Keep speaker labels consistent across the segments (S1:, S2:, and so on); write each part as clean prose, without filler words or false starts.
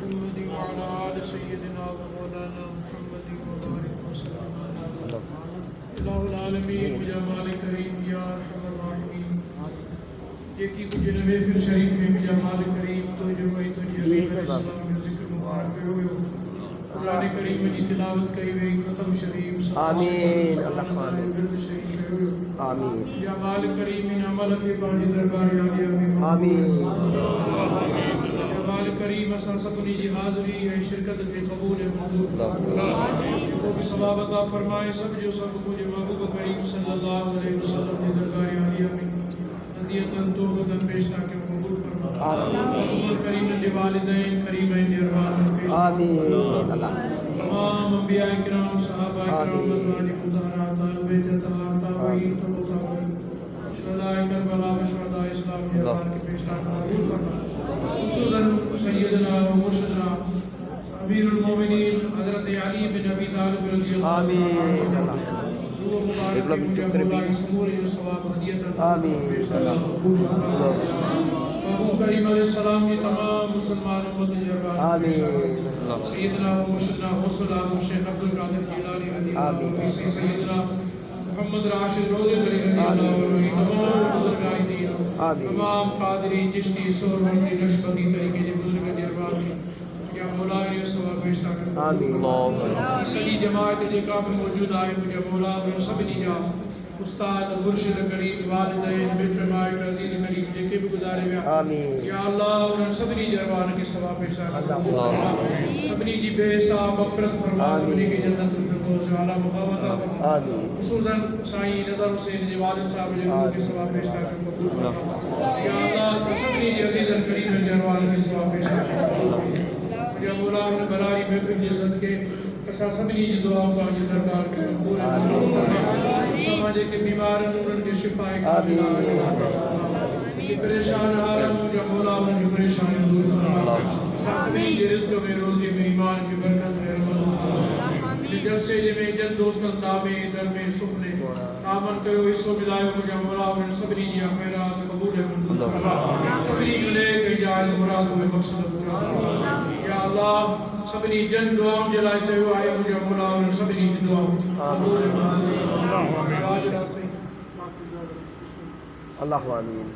S1: محمد وعلى آل سيدنا ومولانا محمد وبارك وسلم العالمين ويا مالك كريم يا ارحم الراحمين یکی کچھ محفل شریف میں بھی جمال کریم تو جو وہی تو جی علیہ السلام جو ذکر مبارک ہوئے قرآن کریم میں تلاوت کی ہوئی ختم شریف
S2: آمین اللہ
S1: آمین یا مال کریم من عمل کے پانی دربار عالیہ میں
S2: آمین
S1: یا مال کریم اساس اپنی جی حاضری ہے شرکت کے قبول منظور کو بھی ثواب عطا فرمائے سب جو سب کو جو محبوب کریم صلی اللہ علیہ وسلم نے دربار عالیہ میں ہدیتاً تحفتاً پیش تاکہ قبول فرما محبوب کریم نے والدین کریمین ارواح پیش
S2: آمین اللہ
S1: تمام انبیاء کرام صحابہ کرام ازواج مطہرات آل بیت اطہار تابعین تبع تابعین شہداء کربلا و شہداء اسلام کے بار کے پیش تاکہ قبول فرما خصوصاً سیدنا و مرشدنا امیر المومنین حضرت علی بن ابی طالب رضی اللہ
S2: آمین
S1: عنہ روح مبارک کے مجھے مولا کی سمور جو ثواب ہدیتاً
S2: آمین
S1: محبوب کریم علیہ السلام کی تمام مسلمان امت جربان
S2: آمین
S1: سیدنا و مرشدنا حوصل آدم شیخ عبدالقادر جیلانی رضی اللہ عنہ سیدنا محمد راشد روزے بری رضی اللہ عنہ تمام بزرگائی دین تمام قادری چشتی سور وردی نقشبندی طریقے کے بزرگ جربان کی یا مولا علیہ السلام بیشتا کرتا
S2: آمین
S1: سلی جماعت جے کافر موجود آئے مجھے مولا علیہ سب جا استاد مرشد کریم والدین مٹر مائٹ عزیز کریم جے کے بھی گزارے گیا
S2: آمین
S1: یا اللہ انہوں سبنی جروان کے ثواب پیشا سبنی جی بے حساب مغفرت فرما سبنی کی جنت الفردوس اعلی مقام عطا فرما
S2: آمین
S1: خصوصاً سائیں نظر حسین جی والد صاحب جے کے ثواب پیشا قبول فرما یا اللہ سبنی جی عزیز کریم جروان کے ثواب پیشا یا مولا انہوں بلائی محفل جی صدقے کسا سبنی جی دعاوں کا جی دربار کے قبول سماجے کے بیمار انہوں کے شفا کاملہ کہ پریشان حالم مجھے مولا انہوں پریشان دور فرما ساسبی جی رزق میں روزی میں ایمان کی برکت میں رحمت جلسے جی میں جن دوستان تابع در میں سخنے آمن کہو اس و بدائیو مجھے مولا انہوں سبنی جی خیرات قبول منظور فرما سبنی جو لے کے جائز مراد ہوئے مقصد پورا فرما یا اللہ سبنی جن دعاؤں جلائے چاہیو آئے مجھے مولا انہوں سبنی جی دعاؤں قبول منظور فرما
S2: اللہ آمین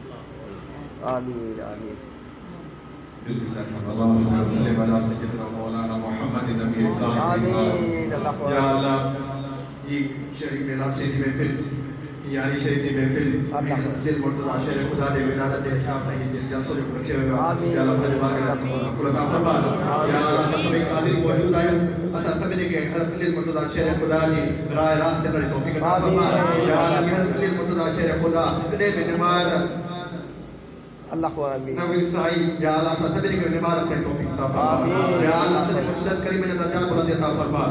S2: آمین آمین
S3: بسم الله الرحمن الرحيم صلی اللہ علیہ سیدنا مولانا محمد نبی اسلام
S2: آمین اللہ
S3: یا اللہ یہ شریف میراب شریف محفل یاری شریف محفل دل مرتضی شیر خدا دے ولادت حساب صحیح دل جلسوں کو رکھے ہوئے یا اللہ بھلے بار کو عطا فرما یا اللہ سب قادر موجود آئے اسا سب نے کہ حضرت دل مرتضی شیر خدا دی راہ راست دے توفیق عطا فرما یا اللہ حضرت دل مرتضی شیر خدا دے میں نماز
S2: اللہ آمین
S3: نبی صحیح یا اللہ سب نے کہ نماز اپنے توفیق عطا فرما یا اللہ سب مرشد کریم نے درجات بلند عطا فرما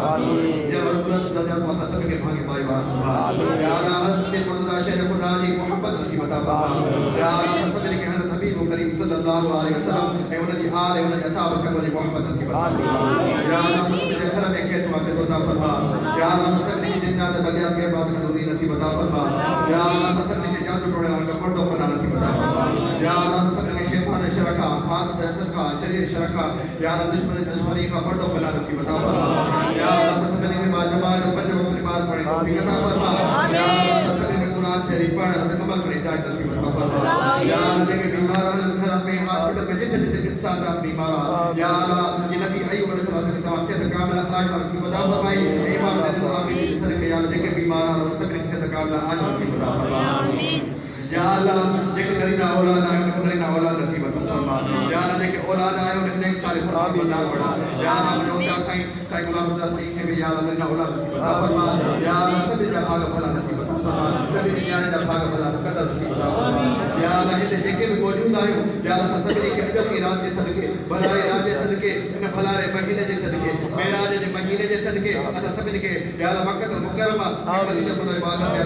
S3: یا رب درجات واسع سب کے بھاگے پائے فرما یا اللہ حضرت دل مرتضی شیر خدا دی محبت نصیب عطا فرما یا اللہ سب نے کہ حضرت حبیب کریم صلی اللہ علیہ وسلم اے انہاں دی آل اے انہاں دی اصحاب سب نے محبت نصیب عطا فرما یا اللہ سب نے گھر میں کہت واسع عطا فرما یا اللہ سب نے جنات بلیات کے بعد خدوری نصیب عطا فرما یا اللہ سب نے جان ٹوڑے ان کا پردو بنا نصیب عطا فرما یا اللہ سب نے شیطان شرکا حاسد حسد کا شریر شرکا یا اللہ دشمنی کا پردو بنا نصیب عطا فرما یا اللہ سب نے بعد نماز پنج وقت نماز پڑھنے توفیق عطا فرما یا اللہ سب نے قرآن شریف پڑھنے اور عمل کرنے کی نصیب عطا فرما یا اللہ کے بیمار گھر میں ہاسپٹل میں جتنے انسان بیمار یا اللہ یہ نبی ایوب علیہ السلام سے توسیع کامل علاج نصیب عطا فرمائے امام علی آمین صدقے یا اللہ کے بیمار اور سب نے کامل علاج نصیب عطا فرما آمین یا اللہ جیسے کرینا اولاد آئے انہیں کرینا اولاد نصیب عطا فرما یا اللہ جیسے اولاد آئے انہیں نیک صالح فرمان بردار بڑھا یا اللہ مجھے اوسیا سائیں غلام رضا سائیں کے بھی یا اللہ کرینا اولاد نصیب عطا فرما یا اللہ سبھی جا بھاگا بھلا نصیب عطا فرما سبھی نیانے جا بھاگا بھلا قدر نصیب عطا فرما یا اللہ ہتے جیکے بھی موجود آئے یا اللہ سبھی کے اجر کی رات کے صدقے بھلائے رات کے صدقے ان بھلارے مہینے کے صدقے معراج کے مہینے کے صدقے اسا سبھی کے یا اللہ مکہ المکرمہ مدینہ خدا عبادت یا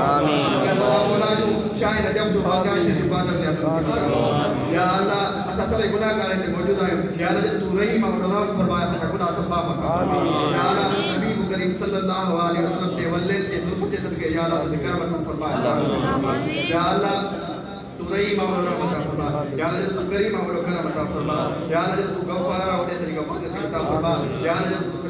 S3: آمین یا اللہ مولا جو شاہ نجم جو بادشاہ شریف عبادت یا اللہ اسا سب گناہگار ہیں موجود ہیں یا اللہ تو رحیم اور رحم فرمایا سا خدا سب معاف آمین یا اللہ حبیب کریم صلی اللہ علیہ وسلم کے ولین کے ظلم کے صدقے یا اللہ کرم فرمایا یا اللہ تو رحیم اور رحمت فرما یا اللہ تو کریم اور کرم فرما یا اللہ تو غفار اور تیری غفرت عطا فرما یا اللہ تو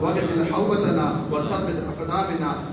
S3: واغفر حوبتنا وثبت اقدامنا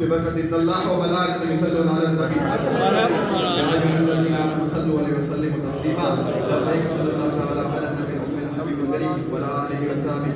S3: ببركة الله وملائكته يصلون على النبي يا أيها الذين آمنوا صلوا عليه وسلموا تسليما اللهم صل على النبي الأمي الحبيب الكريم وعلى آله وصحبه